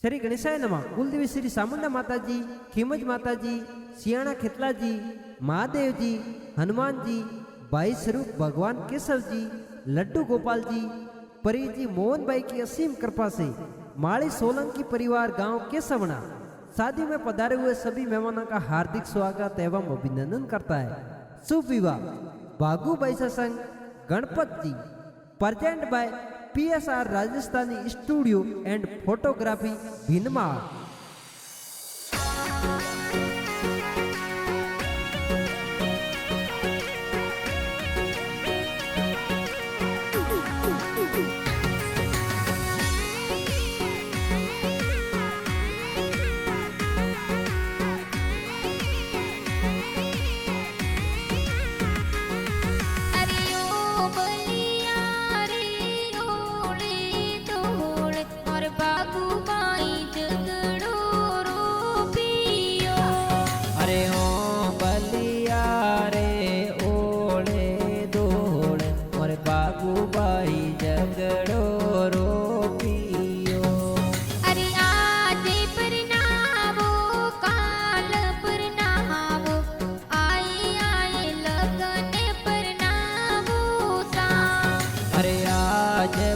श्री गणेशाय नमः। कुलदेवी श्री सामुंडा माता जी, खीमज माता जी, सियाणा खेतला जी, महादेव जी, हनुमान जी, भाई स्वरूप भगवान केशव जी, लड्डू गोपाल जी, परी जी मोहन भाई की असीम कृपा से माली सोलंकी परिवार गांव केशवना शादी में पधारे हुए सभी मेहमानों का हार्दिक स्वागत एवं अभिनंदन करता है। शुभ विवाह भागू भाई सत्संग Ganpat ji present by PSR Rajasthani studio and photography Bhinmal.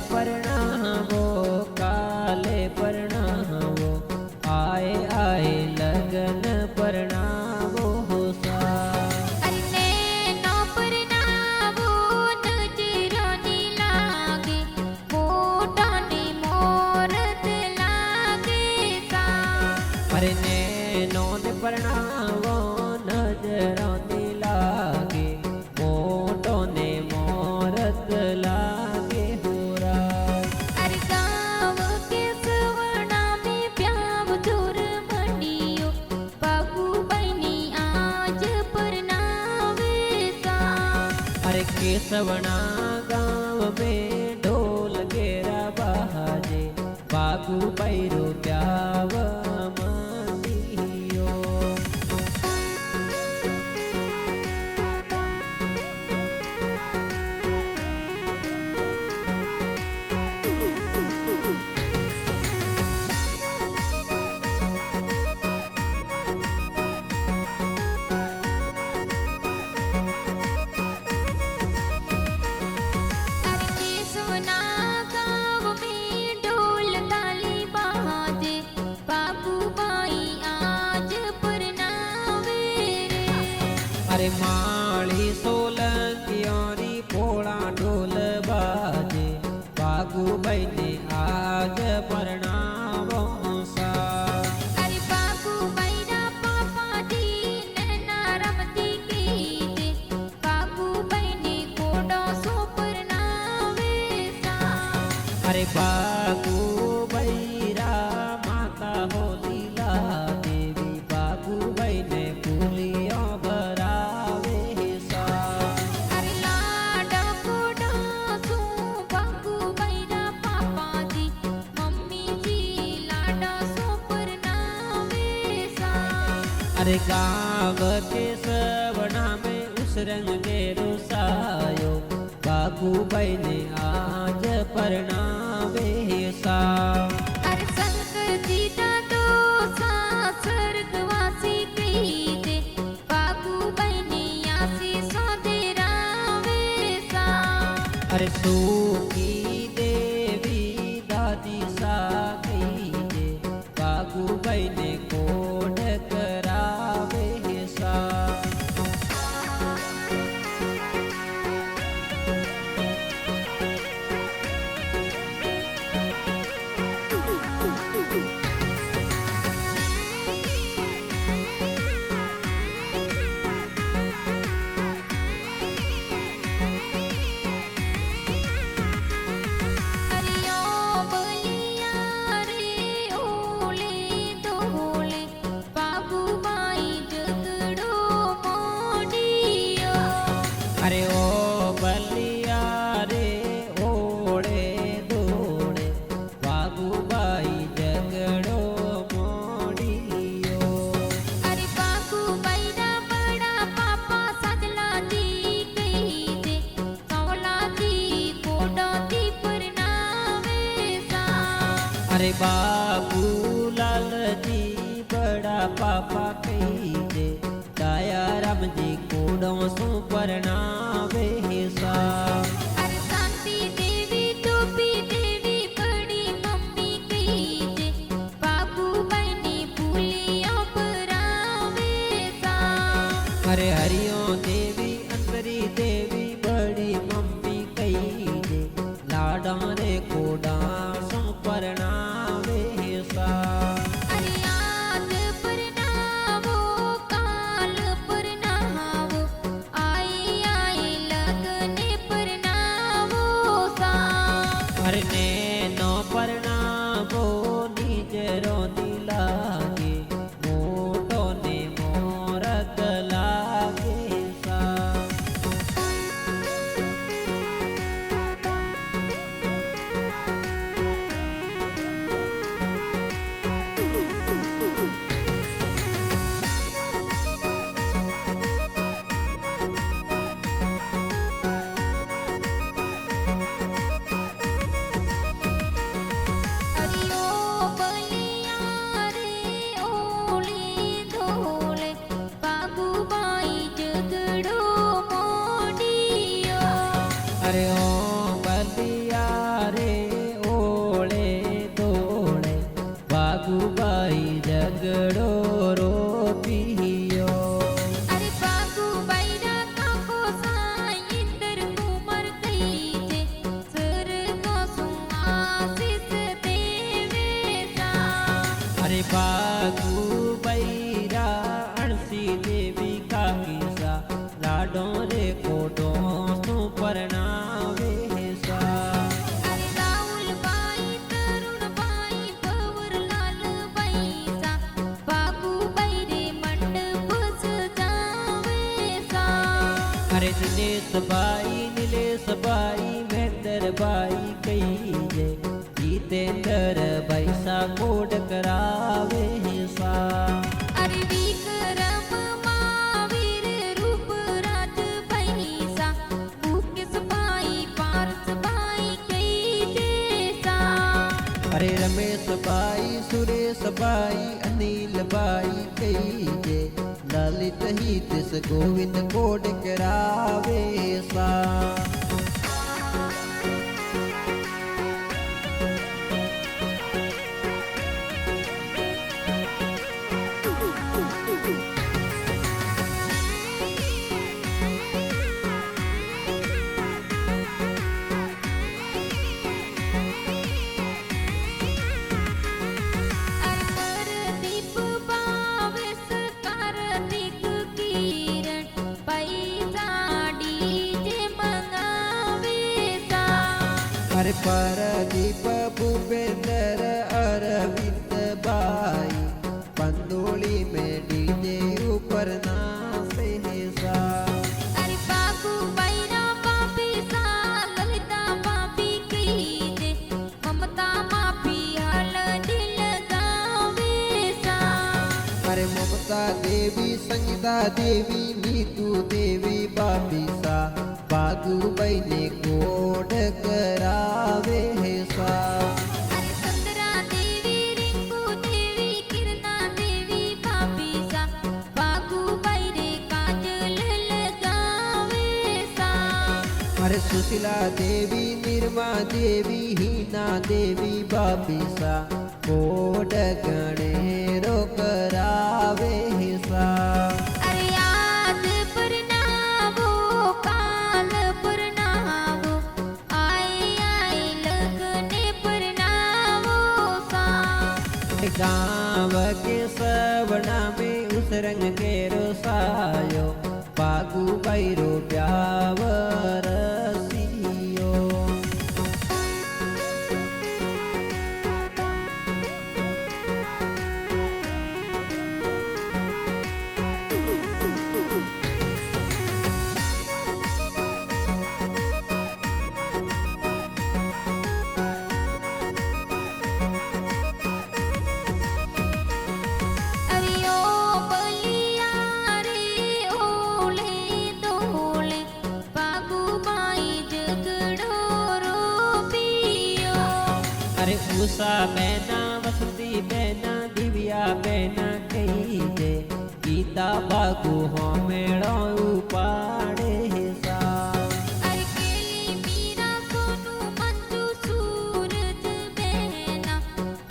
परणावो काले परणावो आए आए लगन परणावो सा। अरे नो परणावो नजरानी लागे मोटानी मोरत लागे सा। अरे नैनो ने परणावो नजरानी लागे मोटो ने मोरत लागे। केशवना गाँव में ढोल गेरा बाजे बागू बैरो प्याव मानियो। अरे माली सोलंकियोरी पोड़ा ढोल बाजे बागू बैने आज परणावो सा। अरे बागू बैरा पापा जी नैना रमती कीजे बागू बैने कोडो सो परणावे सा। अरे बागू बैरा माता होली ला देवी बागू बैने फूलियों अरे गाँव के सवना में उस रंग के रुसायो बागू बैने आज परणावे सा। अरे शंकर जी दा तो स्वर्गवासी कीजे बागू बैने आसी सोदेरावे सा। अरे सूखी देवी दादी सा कीजे बागू बैने कोड करावे सा। अरे ओ बलिया रे ओड़े दोड़े बागू बाई जगड़ो मोड़ियो। अरे बागू बैरा बड़ा पापा सदला दी कीजे सौला दी कोडो दी परणावे सा। अरे बाबू लालजी बड़ा पापा कही दे दया राम जी कोडों सु परणावे सा अरे शांति देवी टोपी देवी बड़ी मम्मी कही दे बाबू बनी भूलिया परावे सा अरे हरिओ देवी अंतरी देवी बड़ी मम्मी कही दे लाडा रे कोडा सु परणावे सा अरे आज परनावो काल परनावो आई आई लगने परनावो सा अरे नो परणावो निजरो लागे मोटो ने मोरत लागे सा अरे ओ बलिया रे ओले धोले बाबू बाई जगड़ो मोडियो अरे ओ बलिया रे ओले दोड़े बागुबाई झगड़ो रो पियो अरे बाबू बैरा काको साई इंदर कुमर कही जे सर को सुआसिस देवे सा अरे बागुबैरा अणसी देवी का किसा लाडो रे कोडो सु परणावे सा अरे राहुल बाई तरुण बाई भवर लाल बाई सा बाबू बैरे मंडप सजावे सा अरे दिनेश बाई नीलेश बाई महेंद्र बाई कही जे जितेंद्र बैसा कोड करावे सा अरे विक्रम महावीर रूप राज बाई सा मुकेश बाई पारस बाई कही देसा अरे Ramesh by Suresh by Anil by कही जे ललित हितेश गोविंद कोड करावे सा अमर दीप बावेस कार्तिक किरण पैसा डीजे मंगावे सा अरे परदीप भूपेंद्र अरविंद बाई पंदोली में डीजे ऊपर नाचे सा अरे बाबू बैरा बापी सा ललिता बापी कही दे ममता मापी हल दिल गावे सा अरे ममता देवी संगीता देवी नीतू देवी बाबीसा बागु बहने कोड करावे सा अरे संदरा देवी रिंकू देवी किरणा देवी बापी सा बाबू बैरे काजल लगावे सा अरे सुशीला देवी निर्मा देवी हीना देवी बाबीसा कोड गणेरो करावे सा अरे आज परनावो काल परनावो आई आई लगने परनावो सा गाँव के सवना में उस रंग के रोसायो बागु बैरो ब्यावर सियो अरे ओ बलिया रे ओले दोले बाबू बाई जगड़ो रो पियो अरे उषा बहना वसंती बहना दिव्या प्रिया बेना कही जे गीता बागु हो मेड़ो उपाड़े सा अरे केली मीरा सोनू मंजू सूरज बहना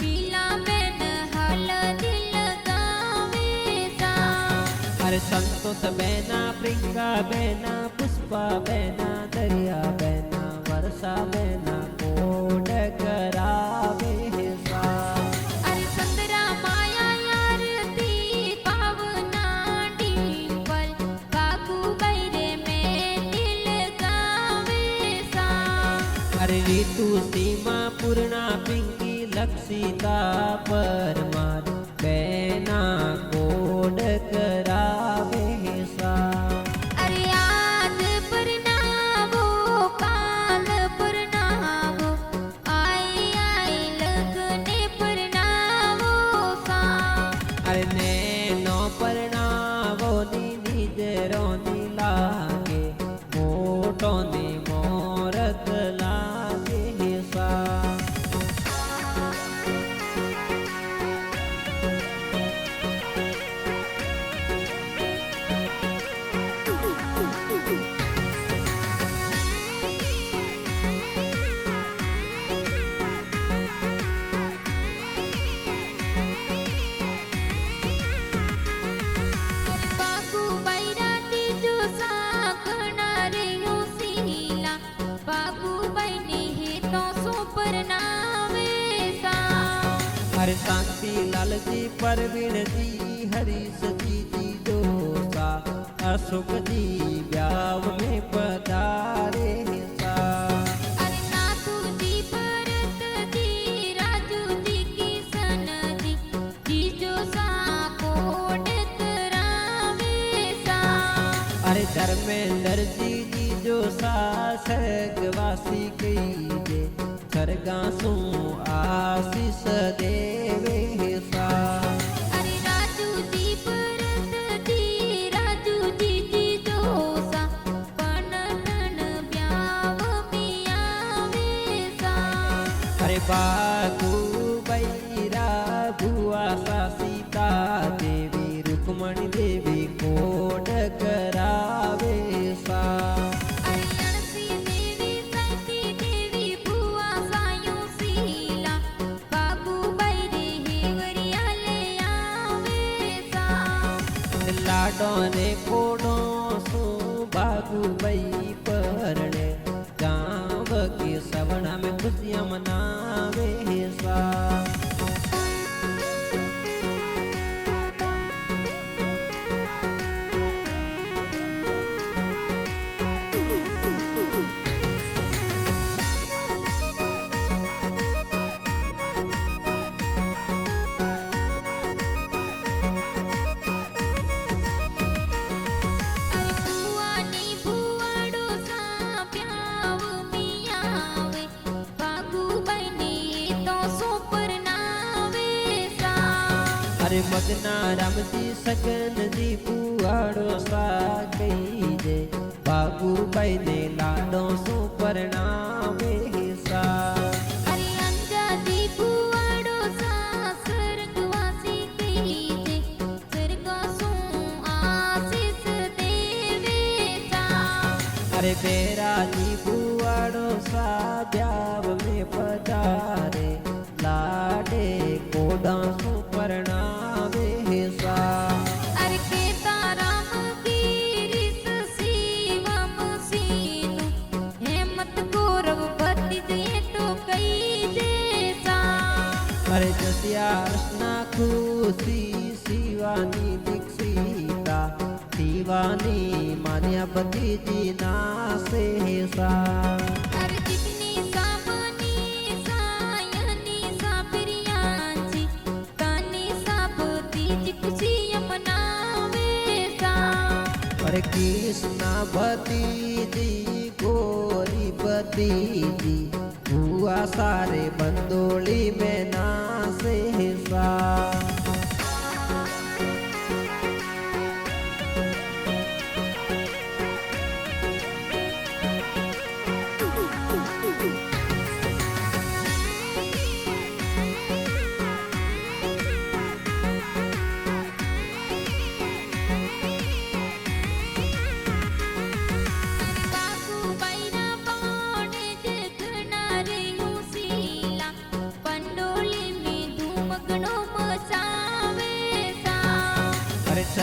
पीला बेन हल दिल गावे सा अरे संतोष बेना प्रिंगा बेना पुष्पा बेना दरिया बेना वर्षा बेना कोड करावे सा अरे संदरा माया यारती पावना डिंपल बागु बैरे में दिल गावे सा अरे ऋतु सीमा पूर्णा पिंकी लक्षिता परमार बेना कोड करावे सा अरे आज परनावो काल परनावो आई आई लगने परनावो सा अरे नैनो परणावो नी निजरो नी लागे मोटो नी मोरत लागे सा बागु बैराटी जो साकना रे हो सीला बागु बैनी है तो सो परनावे सा अरे शांति लाल जी परवीन जी हरीश जी दोसा अशोक जी ब्याव में पधारे सा अरे नाथू जी भरत जी राजू जी किशन जी जो सा कोड करावे सा अरे धर्मेंद्र जी जो सा स्वर्गवासी कही जे स्वर्गा सु आशीष देवे सा अरे राजू जी भरत जी राजू जी जो सा पनटन ब्याव में आवे सा अरे बागु बैरा भुआ सा सीता देवी रुक्मणी देवी कोड करावे सा अरे लड़सी देवी सती देवी बुआ सायों सीला बाबू बैरे हेवरिया ले आवे सा लाडो ने कोडो सु बागु बई परणे गाँव के सवना में खुशियाँ मनावे सा अरे बुआ नी बुआड़ो सा प्याव मियावे बाबू बैनी तो सो परनावे सा अरे मगना राम जी सगन जी पुआड़ो सा कही जे बागु बाई ने लाडो सु परणावे सा अरे अंजा जी बुआड़ो सा स्वर्गवासी कही जे स्वर्गा सो आशीष देवे सा अरे बेरा जी पुआड़ो सा ब्याव में पधारे लाडे कोडा सु परणावे सा अरे केता राम गिरीश शिवम सीनु हेमत गौरव भक्ति दे तो कई जैसा अरे जसिया अर्चना खुशी शिवानी दीक्षिता शिवानी मान्यापति जी नासे सा अरे जितनी सामनी सायनी साबरियाची कानी साबती जी खुशी मनावे सा अरे कृष्णा भतीजी गोरी भतीजी हुआ सारे बंदोली में नासे सा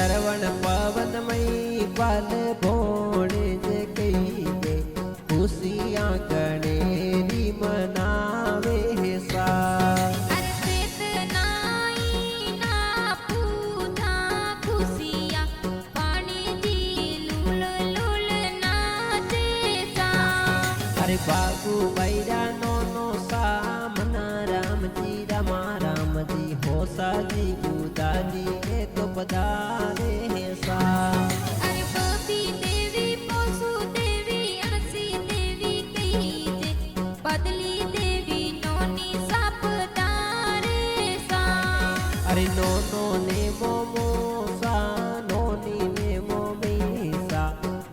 સરવણ પવનમય પાલ ભોણે જે કહી દે ખુશિયા ગણેરી મનાવે સા અરે ચેતનાઈ ના પૂજા ખુશિયા પાણીજી લુલ લુલ નાચે સા અરે બાગુ બૈરાનો નો સામના રામજી રામા રામજી હોસાજી ગુદાજી એ તો પધારે સા અરે પતિ દેવી પોસુ દેવી અણસી દેવી કહી જે બદલી દેવી નોની સાપ તારે સા અરે નો ને મોમો સા નોની ને મોમીસા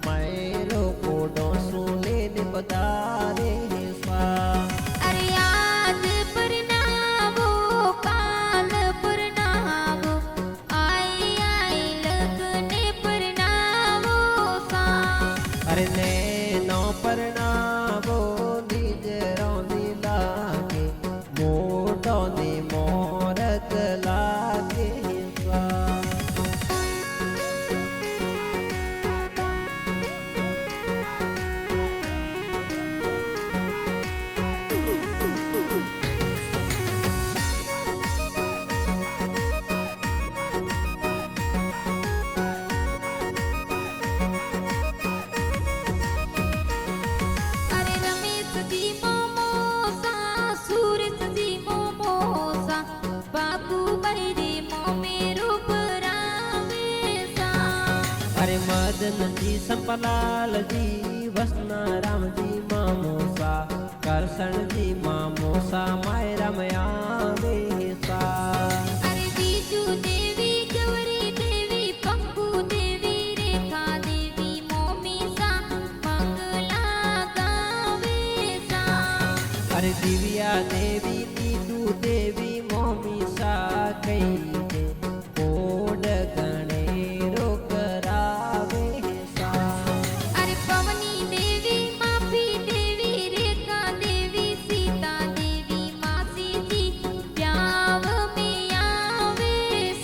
માયરો કોડો સુલે ને પધારે સા અરે આજ પરનાવો કાલ પરનાવો આઈ આઈ લગને પરનાવો સા અરે ને નો પરણાવો નિજ રોની લાગે મોટો ને મોરત લાગે સા અરે રમેશજી મોમોસા સુરતજી મોમોસા બાપુ બૈરી મોમે રૂપ રામે સા અરે મદનજી સંપલાલજી વસના રામજી મામોસા કરશણજી મામોસા માય રમયા વેસા અરે બીજુ દેવી ગૌરી દેવી પંકુ દેવી રેખા દેવી મોમીસા મંગલા ગાવે સા અરે દિવ્યા દેવી દીદુ દેવી મોમીસા કઈ દે કોડ ગણેરો કરાવે સા અરે પવની દેવી માફી દેવી રેખા દેવી સીતા દેવી માસીજી પ્યાવ મે આવે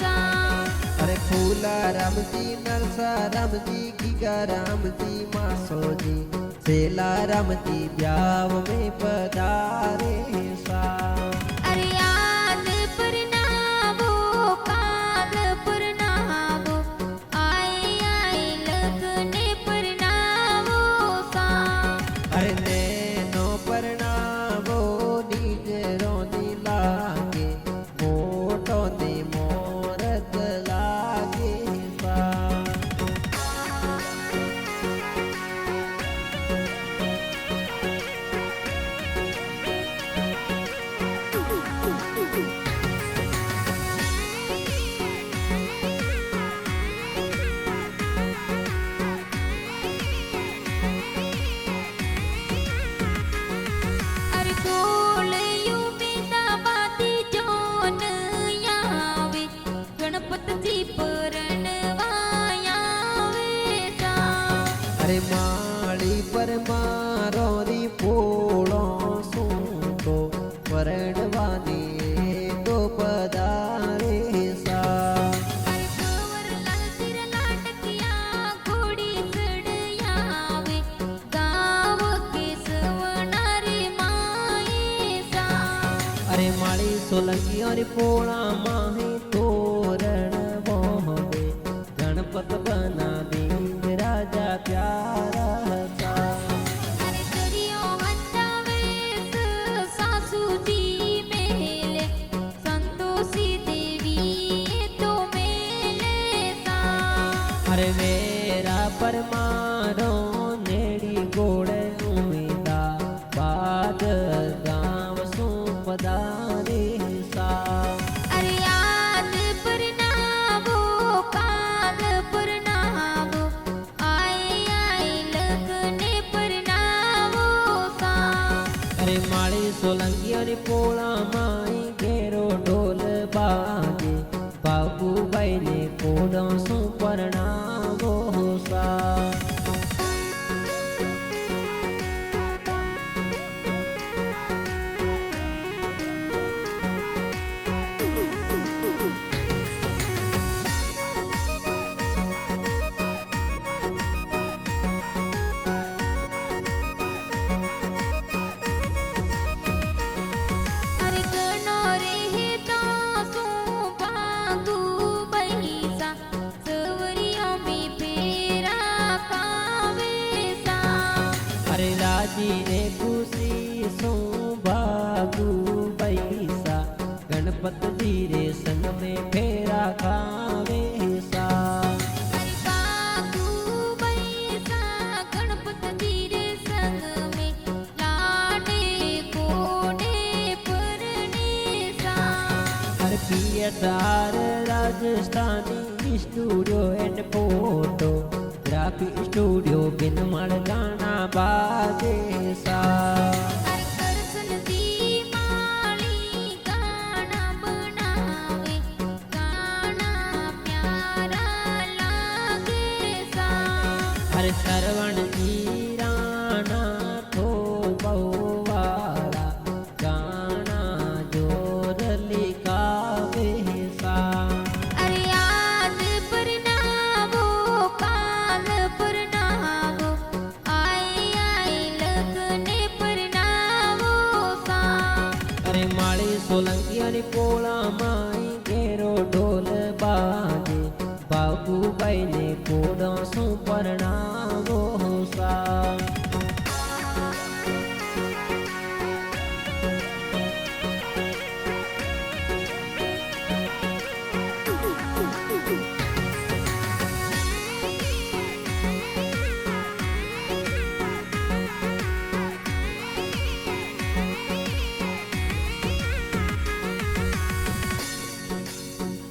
સા અરે ફૂલા રામજી નરસા રામજી ગીગા રામજી માસોજી સેલા રામજી બ્યાવ में પધારે સા અરે આજ પરનાવો કાલ પરનાવો આઈ આઈ લગને પરનાવો સા અરે ને નો પરણાવો નિજ રોની લાગે મોટો ને મોરત લાગે સા અરે ગોળિયું મીંદાબાદી જોન આવે ગણપતજી પરણવાયા સા અરે માળી પર મારો રી પોળો સૂતો પરણવાની તો પધારે સા અરે ગવરલાલ સિર લાટકિયા ઘોડી ચડયાવે ગાવ કેસવના રે માએ સા અરે માળી સોલંકી અરે પોળા માહે તોરણ મોહવે ગણપત બનાવી રાજા પ્યારા હતા અરે દરિયો હંચાવે સાસુજી મેલે સંતોષી દેવી એ તો મેલે સા અરે વેરા પર મારો નેડી ગોળે ઉમેદા બાદ ગામ શું પધારે સા અરે આજ પરનાવો કાલ પરનાવો આઈ આઈ લગને પરનાવો સા અરે માળી સોલંકી અરે પોળા માઈ ઘેરો ઢોલ બાગે બાબુભાઈ ને કોડો શું પરણાવો સા રાજી ને ખુશી શું ભાગુ પૈસા ગણપતજી રે સંગ में फेरा खावे सा अरे बाबू बैसा गणपति रे संग में लाडे कोडे परने सा अरे पियतार Rajasthani studio and photography studio Bhinmal गाना बाजे सा अरे करसन दी माली गाना बनावे गाना प्यारा लागे सा अरे श्रवण राणा तो बहुवारा गाना जोर लिखावे सा अरे आज परनावो काल परनावो आए आए लगने परनावो सा अरे माળી સોલંકી અને પોળામાં